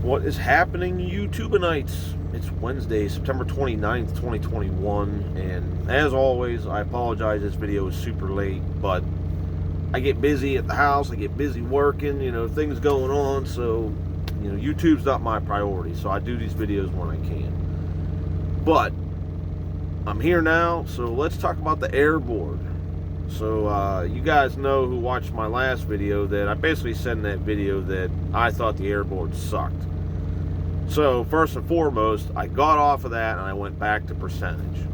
What is happening, YouTubeites? It's Wednesday, September 29th, 2021, and as always, I apologize, this video is super late, but I get busy at the house, I get busy working, things going on, so, YouTube's not my priority, so I do these videos when I can. But, I'm here now, so let's talk about the AIR Board. So, you guys know who watched my last video that I basically said in that video that I thought the AIR Board sucked. So, first and foremost, I got off of that and I went back to percentage.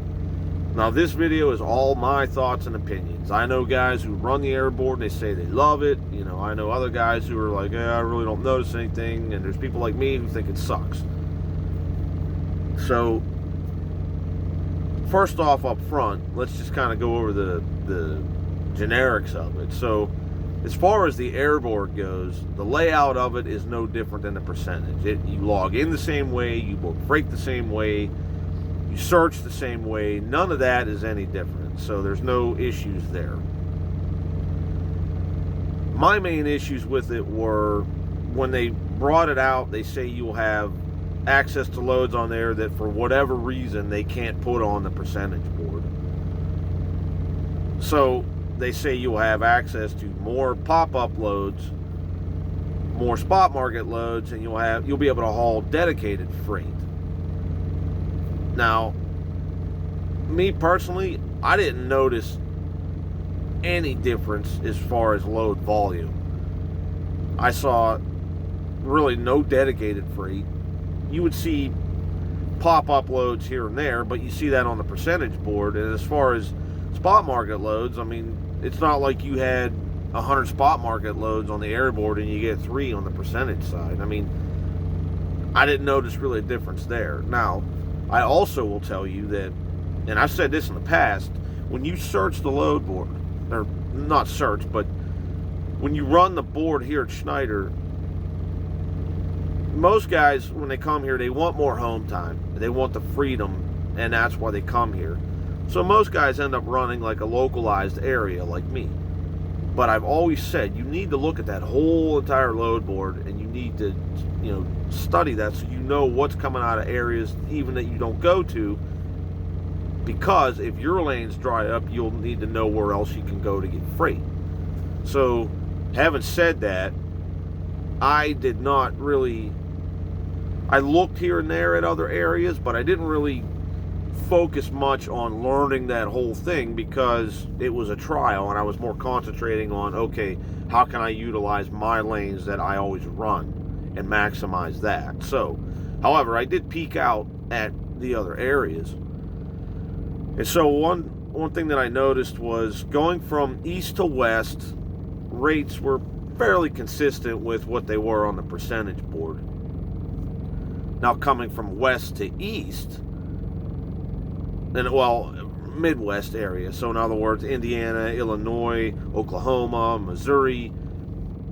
Now, this video is all my thoughts and opinions. I know guys who run the AIR Board and they say they love it. I know other guys who are like, I really don't notice anything. And there's people like me who think it sucks. So, first off, up front, let's just kind of go over the generics of it. So, as far as the AIR Board goes, the layout of it is no different than the percentage. You log in the same way, you book freight the same way, you search the same way. None of that is any different. So there's no issues there. My main issues with it were when they brought it out, they say you'll have access to loads on there that for whatever reason they can't put on the percentage board. So they say you'll have access to more pop-up loads, more spot market loads, and you'll be able to haul dedicated freight. Now, me personally, I didn't notice any difference as far as load volume. I saw really no dedicated freight. You would see pop-up loads here and there, but you see that on the percentage board. And as far as spot market loads, I mean, it's not like you had 100 spot market loads on the AIR Board and you get 3 on the percentage side. I mean, I didn't notice really a difference there. Now, I also will tell you that, and I've said this in the past, when you search the load board, or not search, but when you run the board here at Schneider, most guys, when they come here, they want more home time. They want the freedom, and that's why they come here. So most guys end up running like a localized area like me. But I've always said you need to look at that whole entire load board, and you need to, study that so you know what's coming out of areas even that you don't go to. Because if your lanes dry up, you'll need to know where else you can go to get freight. So, having said that, I did not really. I looked here and there at other areas, but I didn't really focus much on learning that whole thing because it was a trial and I was more concentrating on, okay, how can I utilize my lanes that I always run and maximize that. So, however, I did peek out at the other areas. And so one thing that I noticed was going from east to west, rates were fairly consistent with what they were on the percentage board. Now, coming from west to east, Midwest area, so in other words, Indiana, Illinois, Oklahoma, Missouri,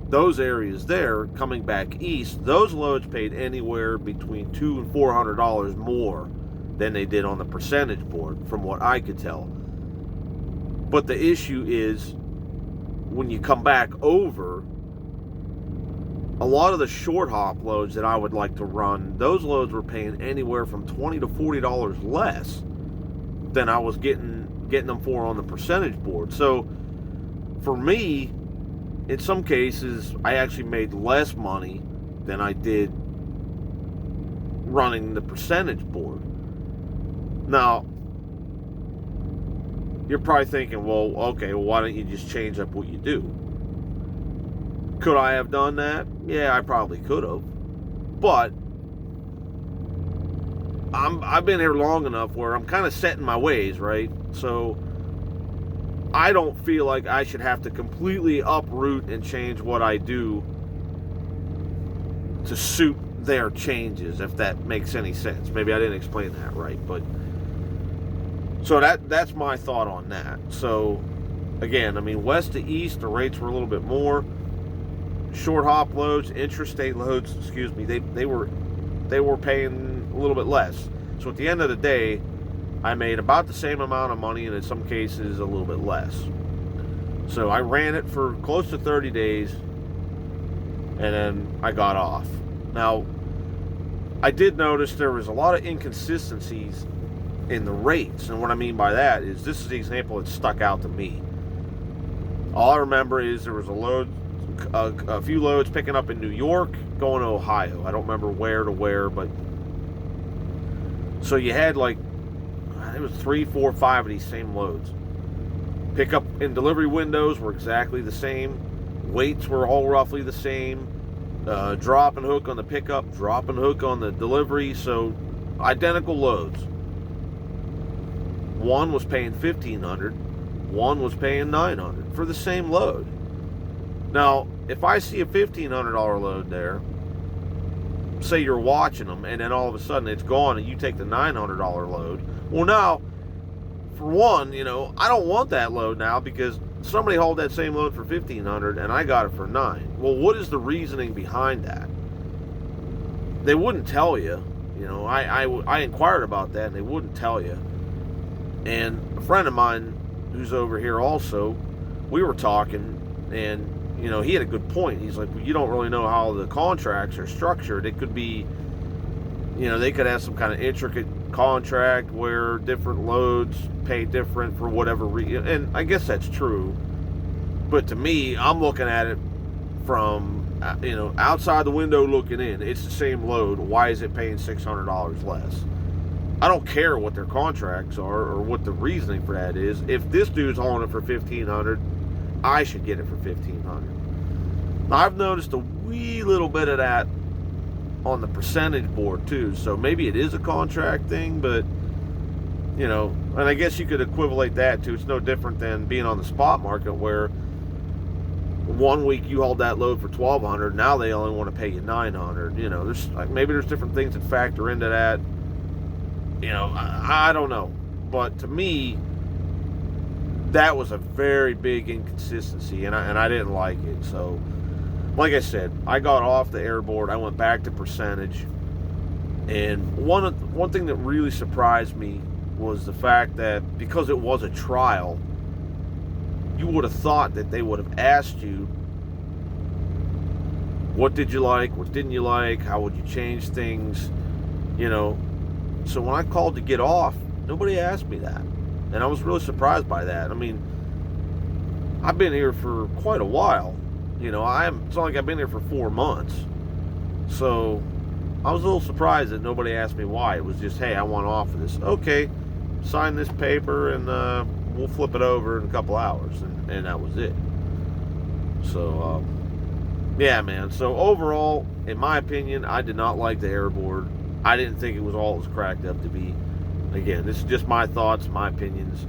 those areas there, coming back east, those loads paid anywhere between $200 and $400 more than they did on the percentage board, from what I could tell. But the issue is, when you come back over, a lot of the short hop loads that I would like to run, those loads were paying anywhere from $20 to $40 less than I was getting them for on the percentage board. So for me, in some cases, I actually made less money than I did running the percentage board. Now, you're probably thinking, well, okay, why don't you just change up what you do? Could I have done that? Yeah, I probably could have. But I've been here long enough where I'm kind of set in my ways, right? So I don't feel like I should have to completely uproot and change what I do to suit their changes, if that makes any sense. Maybe I didn't explain that right, but so that's my thought on that. So again, I mean, west to east, the rates were a little bit more. Short hop loads, intrastate loads, they were paying a little bit less. So at the end of the day, I made about the same amount of money, and in some cases a little bit less. So I ran it for close to 30 days, and then I got off. Now, I did notice there was a lot of inconsistencies in the rates. And what I mean by that is, this is the example that stuck out to me. All I remember is there was a few loads picking up in New York, going to Ohio. I don't remember where to where, but so you had like, it was 3, 4, 5 of these same loads. Pickup and delivery windows were exactly the same. Weights were all roughly the same. Drop and hook on the pickup, drop and hook on the delivery. So identical loads. One was paying $1,500, one was paying $900 for the same load. Now, if I see a $1,500 load there, say you're watching them, and then all of a sudden it's gone, and you take the $900 load. Well, now, for one, I don't want that load now, because somebody hauled that same load for $1,500 and I got it for $900. Well, what is the reasoning behind that? They wouldn't tell you. I inquired about that, and they wouldn't tell you. And a friend of mine who's over here also, we were talking, and he had a good point. He's like, well, you don't really know how the contracts are structured. It could be, they could have some kind of intricate contract where different loads pay different for whatever reason. And I guess that's true. But to me, I'm looking at it from, outside the window looking in. It's the same load. Why is it paying $600 less? I don't care what their contracts are or what the reasoning for that is. If this dude's hauling it for $1,500, I should get it for $1,500. Now, I've noticed a wee little bit of that on the percentage board too. So maybe it is a contract thing, but and I guess you could equivalent that to, it's no different than being on the spot market, where one week you hauled that load for $1,200, now they only want to pay you $900. Maybe there's different things that factor into that. I don't know, but to me, that was a very big inconsistency, and I didn't like it. So, like I said, I got off the AIR Board. I went back to percentage, and one thing that really surprised me was the fact that, because it was a trial, you would have thought that they would have asked you, what did you like, what didn't you like, how would you change things, So when I called to get off, nobody asked me that. And I was really surprised by that. I mean, I've been here for quite a while. It's not like I've been here for 4 months. So I was a little surprised that nobody asked me why. It was just, hey, I want off of this. Okay, sign this paper, and we'll flip it over in a couple hours. And that was it. So, yeah, man. So overall, in my opinion, I did not like the AIR Board. I didn't think it was all it was cracked up to be. Again, this is just my thoughts, my opinions.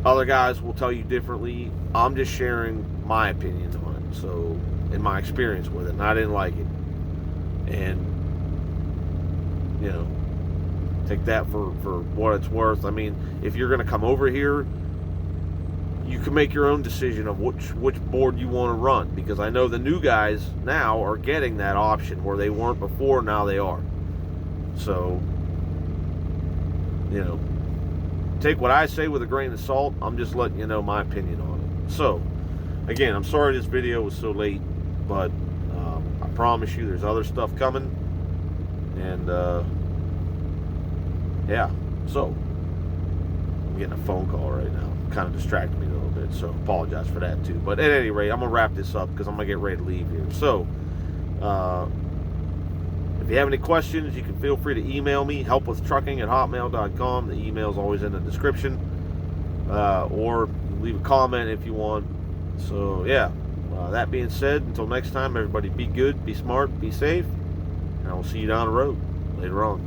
Other guys will tell you differently. I'm just sharing my opinions on it. So, and my experience with it. And I didn't like it. And, take that for what it's worth. I mean, if you're going to come over here, you can make your own decision of which board you want to run. Because I know the new guys now are getting that option where they weren't before, now they are. So, take what I say with a grain of salt. I'm just letting you know my opinion on it. So, again, I'm sorry this video was so late, but I promise you there's other stuff coming. And, yeah. So, I'm getting a phone call right now. Kind of distracted me a little bit, so apologize for that too. But at any rate, I'm going to wrap this up because I'm going to get ready to leave here. So, if you have any questions, you can feel free to email me, helpwithtrucking@hotmail.com. The email is always in the description. Or leave a comment if you want. So, yeah. That being said, until next time, everybody be good, be smart, be safe, and I will see you down the road later on.